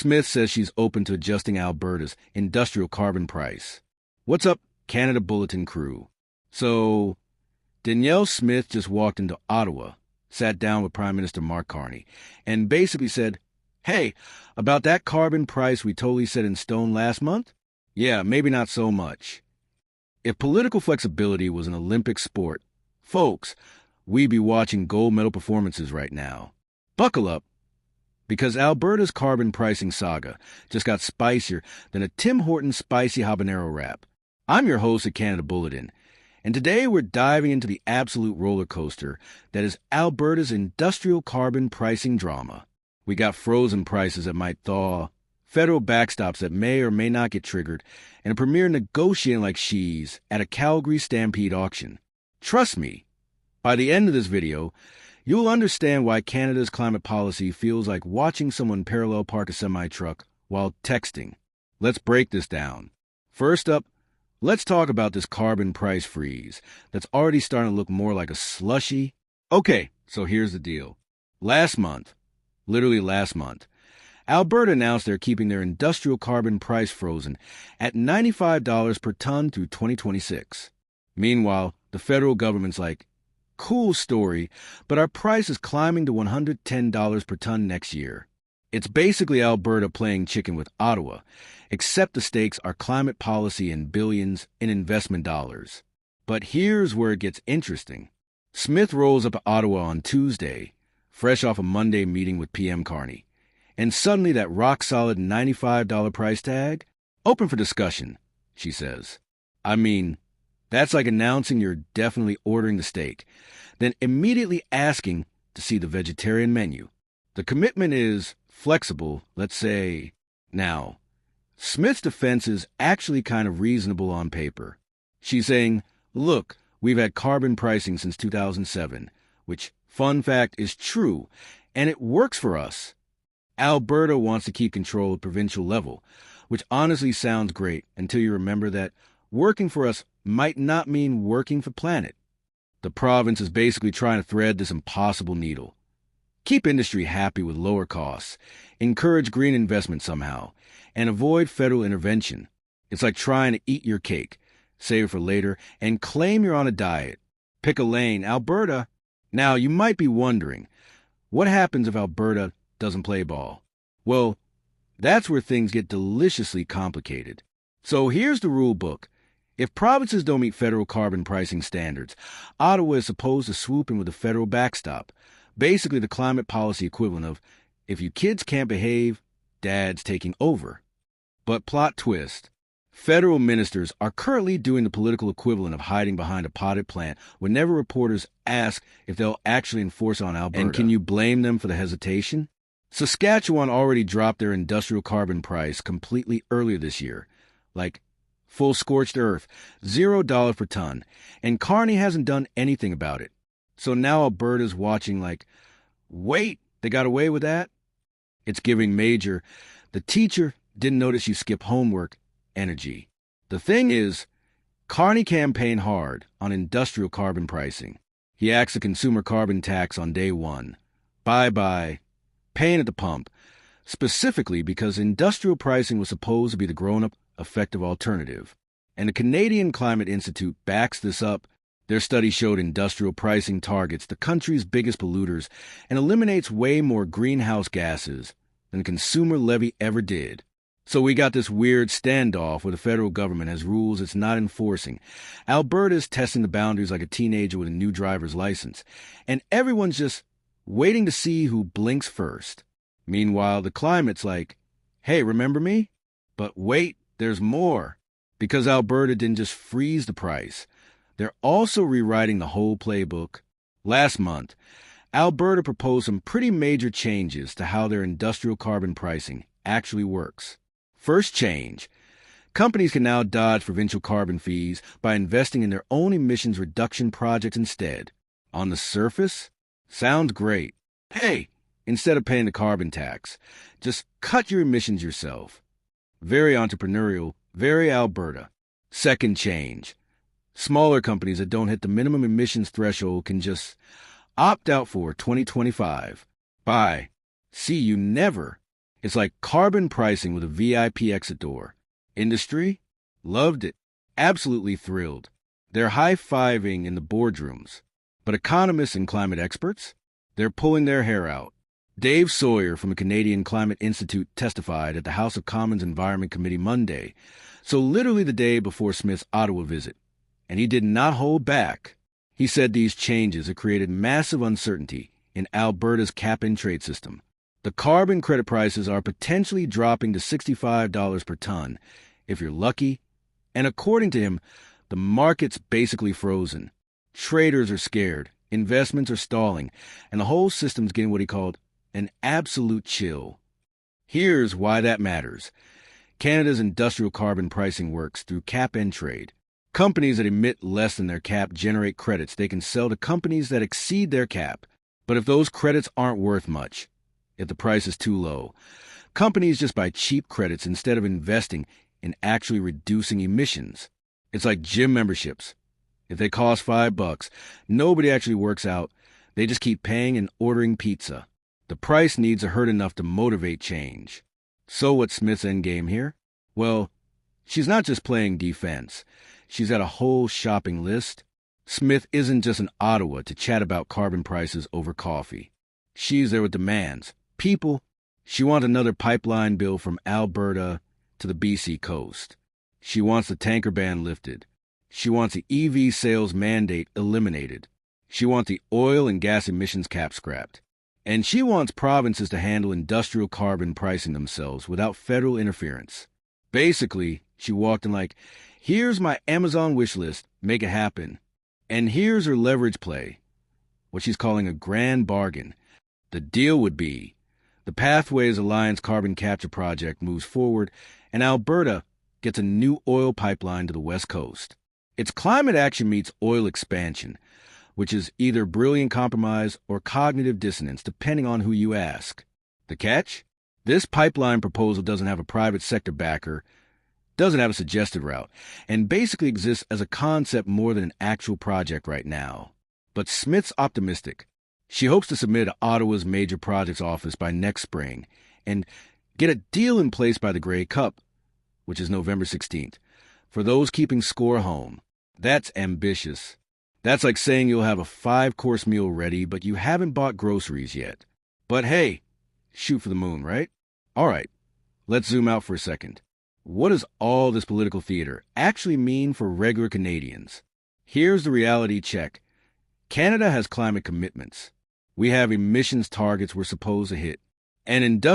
Smith says she's open to adjusting Alberta's industrial carbon price. What's up, Canada Bulletin crew? So, Danielle Smith just walked into Ottawa, sat down with Prime Minister Mark Carney, and basically said, hey, about that carbon price we totally set in stone last month? Yeah, maybe not so much. If political flexibility was an Olympic sport, folks, we'd be watching gold medal performances right now. Buckle up, because Alberta's carbon pricing saga just got spicier than a Tim Hortons spicy habanero wrap. I'm your host at Canada Bulletin, and today we're diving into the absolute roller coaster that is Alberta's industrial carbon pricing drama. We got frozen prices that might thaw, federal backstops that may or may not get triggered, and a premier negotiating like she's at a Calgary Stampede auction. Trust me, by the end of this video, you'll understand why Canada's climate policy feels like watching someone parallel park a semi-truck while texting. Let's break this down. First up, let's talk about this carbon price freeze that's already starting to look more like a slushy. Okay, so here's the deal. Last month, literally last month, Alberta announced they're keeping their industrial carbon price frozen at $95 per ton through 2026. Meanwhile, the federal government's like, cool story, but our price is climbing to $110 per ton next year. It's basically Alberta playing chicken with Ottawa, except the stakes are climate policy and billions in investment dollars. But here's where it gets interesting. Smith rolls up to Ottawa on Tuesday, fresh off a Monday meeting with PM Carney, and suddenly that rock-solid $95 price tag? Open for discussion, she says. I mean, that's like announcing you're definitely ordering the steak, then immediately asking to see the vegetarian menu. The commitment is flexible, let's say. Now, Smith's defense is actually kind of reasonable on paper. She's saying, look, we've had carbon pricing since 2007, which, fun fact, is true, and it works for us. Alberta wants to keep control at provincial level, which honestly sounds great until you remember that working for us might not mean working for planet. The province is basically trying to thread this impossible needle. Keep industry happy with lower costs, encourage green investment somehow, and avoid federal intervention. It's like trying to eat your cake, save it for later, and claim you're on a diet. Pick a lane, Alberta. Now, you might be wondering, what happens if Alberta doesn't play ball? Well, that's where things get deliciously complicated. So here's the rule book. If provinces don't meet federal carbon pricing standards, Ottawa is supposed to swoop in with a federal backstop, basically the climate policy equivalent of, if you kids can't behave, dad's taking over. But plot twist, federal ministers are currently doing the political equivalent of hiding behind a potted plant whenever reporters ask if they'll actually enforce on Alberta. And can you blame them for the hesitation? Saskatchewan already dropped their industrial carbon price completely earlier this year, like full scorched earth, $0 per ton, and Carney hasn't done anything about it. So now Alberta's watching like, wait, they got away with that? It's giving major, the teacher didn't notice you skip homework, energy. The thing is, Carney campaigned hard on industrial carbon pricing. He axed the consumer carbon tax on day one. Bye-bye. Paying at the pump, specifically because industrial pricing was supposed to be the grown-up, effective alternative. And the Canadian Climate Institute backs this up. Their study showed industrial pricing targets the country's biggest polluters and eliminates way more greenhouse gases than the consumer levy ever did. So we got this weird standoff where the federal government has rules it's not enforcing. Alberta is testing the boundaries like a teenager with a new driver's license, and everyone's just waiting to see who blinks first. Meanwhile, the climate's like, hey, remember me? But wait, there's more. Because Alberta didn't just freeze the price, they're also rewriting the whole playbook. Last month, Alberta proposed some pretty major changes to how their industrial carbon pricing actually works. First change, companies can now dodge provincial carbon fees by investing in their own emissions reduction projects instead. On the surface, sounds great. Hey, instead of paying the carbon tax, just cut your emissions yourself. Very entrepreneurial, very Alberta. Second change, smaller companies that don't hit the minimum emissions threshold can just opt out for 2025. Bye. See you never. It's like carbon pricing with a VIP exit door. Industry? Loved it. Absolutely thrilled. They're high-fiving in the boardrooms. But economists and climate experts? They're pulling their hair out. Dave Sawyer from the Canadian Climate Institute testified at the House of Commons Environment Committee Monday, so literally the day before Smith's Ottawa visit. And he did not hold back. He said these changes have created massive uncertainty in Alberta's cap-and-trade system. The carbon credit prices are potentially dropping to $65 per ton, if you're lucky. And according to him, the market's basically frozen. Traders are scared, investments are stalling, and the whole system's getting what he called an absolute chill. Here's why that matters. Canada's industrial carbon pricing works through cap-and-trade. Companies that emit less than their cap generate credits they can sell to companies that exceed their cap. But if those credits aren't worth much, if the price is too low, companies just buy cheap credits instead of investing in actually reducing emissions. It's like gym memberships. If they cost $5, nobody actually works out. They just keep paying and ordering pizza. The price needs to hurt enough to motivate change. So what's Smith's endgame here? Well, she's not just playing defense. She's got a whole shopping list. Smith isn't just in Ottawa to chat about carbon prices over coffee. She's there with demands. People, she wants another pipeline bill from Alberta to the BC coast. She wants the tanker ban lifted. She wants the EV sales mandate eliminated. She wants the oil and gas emissions cap scrapped. And she wants provinces to handle industrial carbon pricing themselves without federal interference. Basically, she walked in like, here's my Amazon wish list, make it happen. And here's her leverage play, what she's calling a grand bargain. The deal would be, the Pathways Alliance carbon capture project moves forward, and Alberta gets a new oil pipeline to the West Coast. It's climate action meets oil expansion, which is either brilliant compromise or cognitive dissonance, depending on who you ask. The catch? This pipeline proposal doesn't have a private sector backer, doesn't have a suggested route, and basically exists as a concept more than an actual project right now. But Smith's optimistic. She hopes to submit to Ottawa's Major Projects Office by next spring and get a deal in place by the Grey Cup, which is November 16th. For those keeping score home, that's ambitious. That's like saying you'll have a 5-course meal ready, but you haven't bought groceries yet. But hey, shoot for the moon, right? All right, let's zoom out for a second. What does all this political theater actually mean for regular Canadians? Here's the reality check. Canada has climate commitments. We have emissions targets we're supposed to hit. And industrial